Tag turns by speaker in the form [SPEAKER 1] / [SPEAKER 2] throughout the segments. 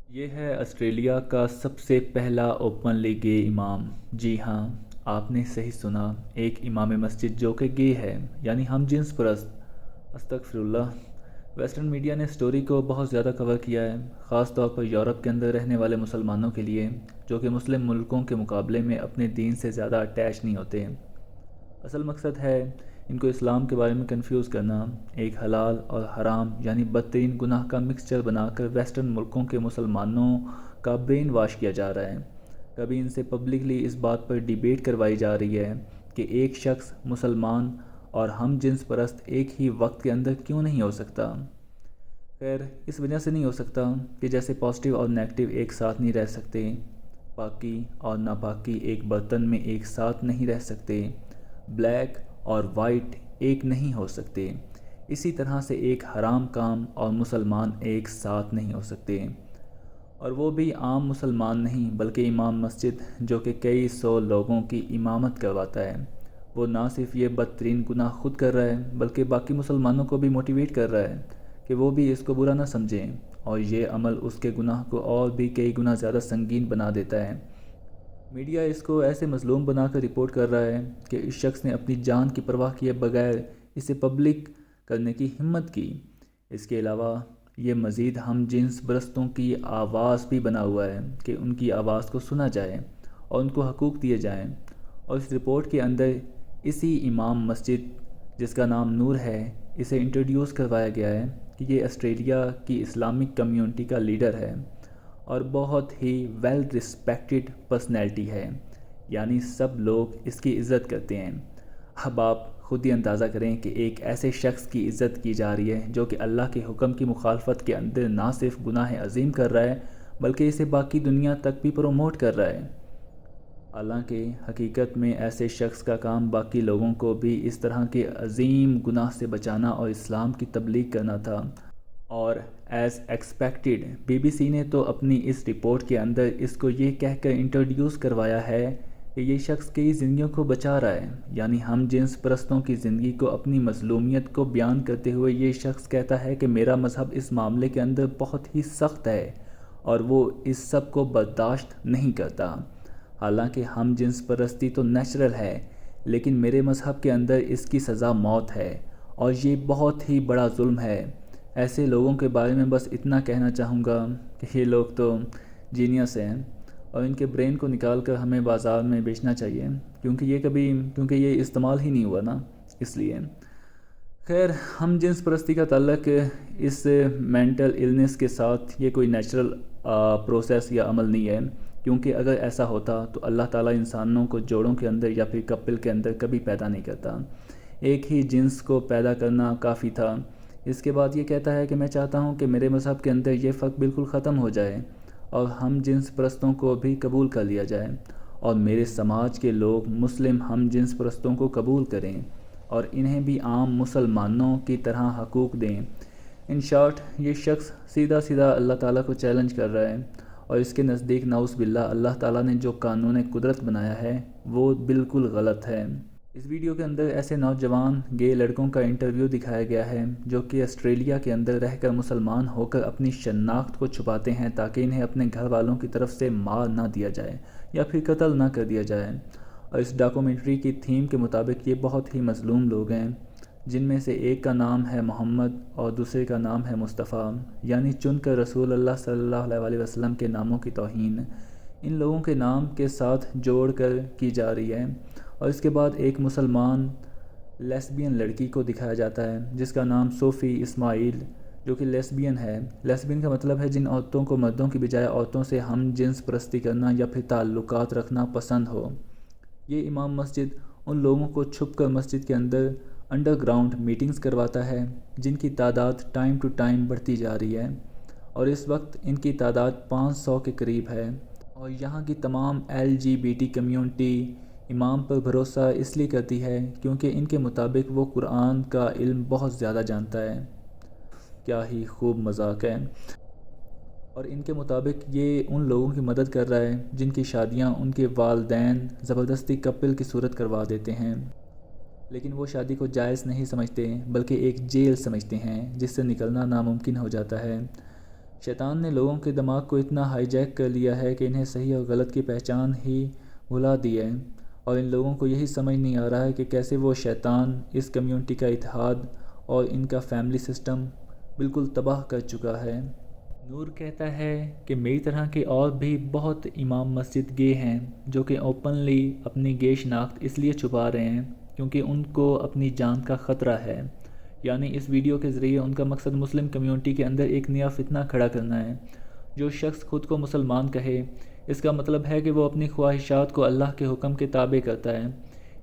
[SPEAKER 1] یہ ہے آسٹریلیا کا سب سے پہلا اوپنلی گے امام۔ جی ہاں، آپ نے صحیح سنا، ایک امام مسجد جو کہ گے ہے، یعنی ہم جنس پرست۔ استغفر اللہ۔ ویسٹرن میڈیا نے سٹوری کو بہت زیادہ کور کیا ہے، خاص طور پر یورپ کے اندر رہنے والے مسلمانوں کے لیے، جو کہ مسلم ملکوں کے مقابلے میں اپنے دین سے زیادہ اٹیچ نہیں ہوتے۔ اصل مقصد ہے ان کو اسلام کے بارے میں کنفیوز کرنا، ایک حلال اور حرام یعنی بدترین گناہ کا مکسچر بنا کر ویسٹرن ملکوں کے مسلمانوں کا برین واش کیا جا رہا ہے۔ کبھی ان سے پبلکلی اس بات پر ڈیبیٹ کروائی جا رہی ہے کہ ایک شخص مسلمان اور ہم جنس پرست ایک ہی وقت کے اندر کیوں نہیں ہو سکتا۔ خیر، اس وجہ سے نہیں ہو سکتا کہ جیسے پازیٹیو اور نیگیٹو ایک ساتھ نہیں رہ سکتے، پاکی اور ناپاکی ایک برتن میں ایک ساتھ نہیں رہ سکتے، بلیک اور وائٹ ایک نہیں ہو سکتے، اسی طرح سے ایک حرام کام اور مسلمان ایک ساتھ نہیں ہو سکتے، اور وہ بھی عام مسلمان نہیں بلکہ امام مسجد جو کہ کئی سو لوگوں کی امامت کرواتا ہے۔ وہ نہ صرف یہ بدترین گناہ خود کر رہا ہے بلکہ باقی مسلمانوں کو بھی موٹیویٹ کر رہا ہے کہ وہ بھی اس کو برا نہ سمجھیں، اور یہ عمل اس کے گناہ کو اور بھی کئی گنا زیادہ سنگین بنا دیتا ہے۔ میڈیا اس کو ایسے مظلوم بنا کر رپورٹ کر رہا ہے کہ اس شخص نے اپنی جان کی پرواہ کیے بغیر اسے پبلک کرنے کی ہمت کی۔ اس کے علاوہ یہ مزید ہم جنس پرستوں کی آواز بھی بنا ہوا ہے کہ ان کی آواز کو سنا جائے اور ان کو حقوق دیے جائیں، اور اس رپورٹ کے اندر اسی امام مسجد جس کا نام نور ہے، اسے انٹروڈیوس کروایا گیا ہے کہ یہ آسٹریلیا کی اسلامک کمیونٹی کا لیڈر ہے اور بہت ہی ویل رسپیکٹڈ پرسنالٹی ہے، یعنی سب لوگ اس کی عزت کرتے ہیں۔ اب آپ خود ہی اندازہ کریں کہ ایک ایسے شخص کی عزت کی جا رہی ہے جو کہ اللہ کے حکم کی مخالفت کے اندر نہ صرف گناہ عظیم کر رہا ہے بلکہ اسے باقی دنیا تک بھی پروموٹ کر رہا ہے۔ حالانکہ حقیقت میں ایسے شخص کا کام باقی لوگوں کو بھی اس طرح کے عظیم گناہ سے بچانا اور اسلام کی تبلیغ کرنا تھا، اور as expected B B C نے تو اپنی اس رپورٹ کے اندر اس کو یہ کہہ کر انٹروڈیوس کروایا ہے کہ یہ شخص کئی زندگیوں کو بچا رہا ہے، یعنی ہم جنس پرستوں کی زندگی کو اپنی مظلومیت کو بیان کرتے ہوئے یہ شخص کہتا ہے کہ میرا مذہب اس معاملے کے اندر بہت ہی سخت ہے اور وہ اس سب کو برداشت نہیں کرتا۔ حالانکہ ہم جنس پرستی تو نیچرل ہے، لیکن میرے مذہب کے اندر اس کی سزا موت ہے، اور یہ بہت ہی بڑا ظلم ہے۔ ایسے لوگوں کے بارے میں بس اتنا کہنا چاہوں گا کہ یہ لوگ تو جینیس ہیں، اور ان کے برین کو نکال کر ہمیں بازار میں بیچنا چاہیے، کیونکہ یہ استعمال ہی نہیں ہوا نا، اس لیے۔ خیر، ہم جنس پرستی کا تعلق اس مینٹل النس کے ساتھ یہ کوئی نیچرل پروسیس یا عمل نہیں ہے، کیونکہ اگر ایسا ہوتا تو اللہ تعالیٰ انسانوں کو جوڑوں کے اندر یا پھر کپل کے اندر کبھی پیدا نہیں کرتا۔ ایک ہی جنس کو پیدا کرنا کافی تھا۔ اس کے بعد یہ کہتا ہے کہ میں چاہتا ہوں کہ میرے مذہب کے اندر یہ فرق بالکل ختم ہو جائے اور ہم جنس پرستوں کو بھی قبول کر لیا جائے، اور میرے سماج کے لوگ مسلم ہم جنس پرستوں کو قبول کریں اور انہیں بھی عام مسلمانوں کی طرح حقوق دیں۔ ان شارٹ، یہ شخص سیدھا سیدھا اللہ تعالیٰ کو چیلنج کر رہا ہے، اور اس کے نزدیک نعوذ باللہ اللہ تعالیٰ نے جو قانون قدرت بنایا ہے وہ بالکل غلط ہے۔ اس ویڈیو کے اندر ایسے نوجوان گے لڑکوں کا انٹرویو دکھایا گیا ہے جو کہ آسٹریلیا کے اندر رہ کر مسلمان ہو کر اپنی شناخت کو چھپاتے ہیں تاکہ انہیں اپنے گھر والوں کی طرف سے مار نہ دیا جائے یا پھر قتل نہ کر دیا جائے، اور اس ڈاکومنٹری کی تھیم کے مطابق یہ بہت ہی مظلوم لوگ ہیں، جن میں سے ایک کا نام ہے محمد اور دوسرے کا نام ہے مصطفیٰ، یعنی چن کر رسول اللہ صلی اللہ علیہ وسلم کے ناموں کی توہین ان لوگوں کے نام کے ساتھ جوڑ کر کی جا رہی ہے۔ اور اس کے بعد ایک مسلمان لیسبین لڑکی کو دکھایا جاتا ہے جس کا نام صوفی اسماعیل، جو کہ لیسبین ہے۔ لیسبین کا مطلب ہے جن عورتوں کو مردوں کی بجائے عورتوں سے ہم جنس پرستی کرنا یا پھر تعلقات رکھنا پسند ہو۔ یہ امام مسجد ان لوگوں کو چھپ کر مسجد کے اندر انڈر گراؤنڈ میٹنگز کرواتا ہے جن کی تعداد ٹائم ٹو ٹائم بڑھتی جا رہی ہے، اور اس وقت ان کی تعداد 500 کے قریب ہے، اور یہاں کی تمام LGBT کمیونٹی امام پر بھروسہ اس لیے کرتی ہے کیونکہ ان کے مطابق وہ قرآن کا علم بہت زیادہ جانتا ہے۔ کیا ہی خوب مذاق ہے۔ اور ان کے مطابق یہ ان لوگوں کی مدد کر رہا ہے جن کی شادیاں ان کے والدین زبردستی کپل کی صورت کروا دیتے ہیں، لیکن وہ شادی کو جائز نہیں سمجھتے بلکہ ایک جیل سمجھتے ہیں جس سے نکلنا ناممکن ہو جاتا ہے۔ شیطان نے لوگوں کے دماغ کو اتنا ہائی جیک کر لیا ہے کہ انہیں صحیح اور غلط کی پہچان ہی بھلا دی ہے، اور ان لوگوں کو یہی سمجھ نہیں آ رہا ہے کہ کیسے وہ شیطان اس کمیونٹی کا اتحاد اور ان کا فیملی سسٹم بالکل تباہ کر چکا ہے۔ نور کہتا ہے کہ میری طرح کے اور بھی بہت امام مسجد گے ہیں جو کہ اوپنلی اپنی گے شناخت اس لیے چھپا رہے ہیں کیونکہ ان کو اپنی جان کا خطرہ ہے، یعنی اس ویڈیو کے ذریعے ان کا مقصد مسلم کمیونٹی کے اندر ایک نیا فتنہ کھڑا کرنا ہے۔ جو شخص خود کو مسلمان کہے، اس کا مطلب ہے کہ وہ اپنی خواہشات کو اللہ کے حکم کے تابع کرتا ہے۔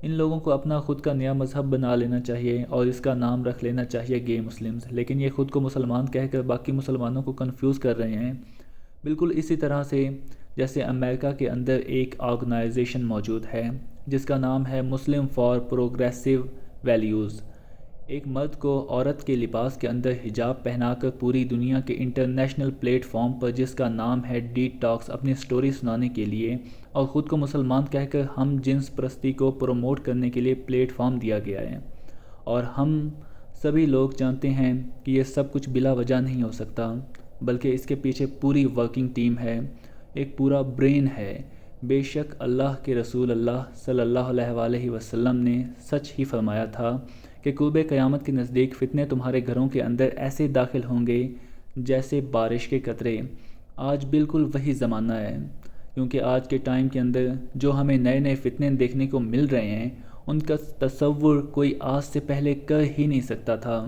[SPEAKER 1] ان لوگوں کو اپنا خود کا نیا مذہب بنا لینا چاہیے اور اس کا نام رکھ لینا چاہیے گے مسلمز، لیکن یہ خود کو مسلمان کہہ کر باقی مسلمانوں کو کنفیوز کر رہے ہیں، بالکل اسی طرح سے جیسے امریکہ کے اندر ایک آرگنائزیشن موجود ہے جس کا نام ہے مسلم فار پروگریسو ویلیوز۔ ایک مرد کو عورت کے لباس کے اندر حجاب پہنا کر پوری دنیا کے انٹرنیشنل پلیٹ فارم پر جس کا نام ہے ڈی ٹاکس اپنی سٹوری سنانے کے لیے اور خود کو مسلمان کہہ کر ہم جنس پرستی کو پروموٹ کرنے کے لیے پلیٹ فارم دیا گیا ہے، اور ہم سبھی لوگ جانتے ہیں کہ یہ سب کچھ بلا وجہ نہیں ہو سکتا، بلکہ اس کے پیچھے پوری ورکنگ ٹیم ہے، ایک پورا برین ہے۔ بے شک اللہ کے رسول اللہ صلی اللہ علیہ وآلہ وسلم نے سچ ہی فرمایا تھا کہ قرب قیامت کے نزدیک فتنے تمہارے گھروں کے اندر ایسے داخل ہوں گے جیسے بارش کے قطرے۔ آج بالکل وہی زمانہ ہے، کیونکہ آج کے ٹائم کے اندر جو ہمیں نئے نئے فتنے دیکھنے کو مل رہے ہیں ان کا تصور کوئی آج سے پہلے کر ہی نہیں سکتا تھا۔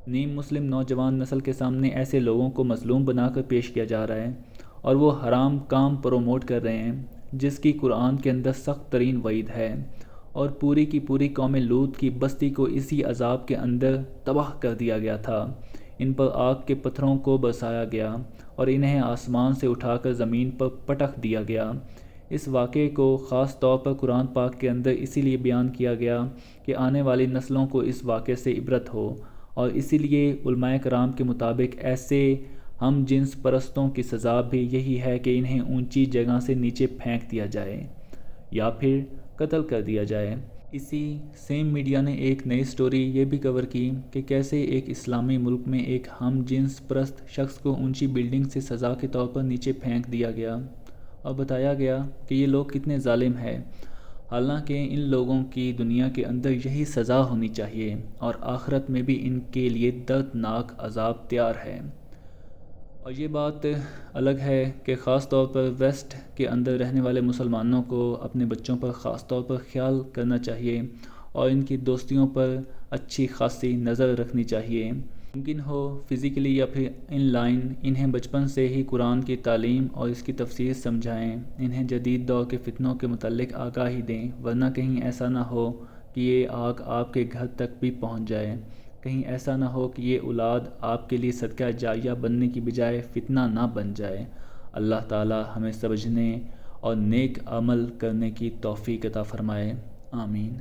[SPEAKER 1] نیم مسلم نوجوان نسل کے سامنے ایسے لوگوں کو مظلوم بنا کر پیش کیا جا رہا ہے اور وہ حرام کام پروموٹ کر رہے ہیں جس کی قرآن کے اندر سخت ترین وعید ہے، اور پوری کی پوری قوم لوط کی بستی کو اسی عذاب کے اندر تباہ کر دیا گیا تھا۔ ان پر آگ کے پتھروں کو برسایا گیا اور انہیں آسمان سے اٹھا کر زمین پر پٹک دیا گیا۔ اس واقعے کو خاص طور پر قرآن پاک کے اندر اسی لیے بیان کیا گیا کہ آنے والی نسلوں کو اس واقعے سے عبرت ہو، اور اسی لیے علماء کرام کے مطابق ایسے ہم جنس پرستوں کی سزا بھی یہی ہے کہ انہیں اونچی جگہ سے نیچے پھینک دیا جائے یا پھر قتل کر دیا جائے۔ اسی سیم میڈیا نے ایک نئی سٹوری یہ بھی کور کی کہ کیسے ایک اسلامی ملک میں ایک ہم جنس پرست شخص کو اونچی بلڈنگ سے سزا کے طور پر نیچے پھینک دیا گیا، اور بتایا گیا کہ یہ لوگ کتنے ظالم ہیں، حالانکہ ان لوگوں کی دنیا کے اندر یہی سزا ہونی چاہیے اور آخرت میں بھی ان کے لیے دردناک عذاب تیار ہے۔ اور یہ بات الگ ہے کہ خاص طور پر ویسٹ کے اندر رہنے والے مسلمانوں کو اپنے بچوں پر خاص طور پر خیال کرنا چاہیے اور ان کی دوستیوں پر اچھی خاصی نظر رکھنی چاہیے۔ ممکن ہو فزیکلی یا پھر ان لائن انہیں بچپن سے ہی قرآن کی تعلیم اور اس کی تفسیر سمجھائیں، انہیں جدید دور کے فتنوں کے متعلق آگاہی دیں، ورنہ کہیں ایسا نہ ہو کہ یہ آگ آپ کے گھر تک بھی پہنچ جائے، کہیں ایسا نہ ہو کہ یہ اولاد آپ کے لیے صدقہ جاریہ بننے کی بجائے فتنہ نہ بن جائے۔ اللہ تعالی ہمیں سمجھنے اور نیک عمل کرنے کی توفیق عطا فرمائے، آمین۔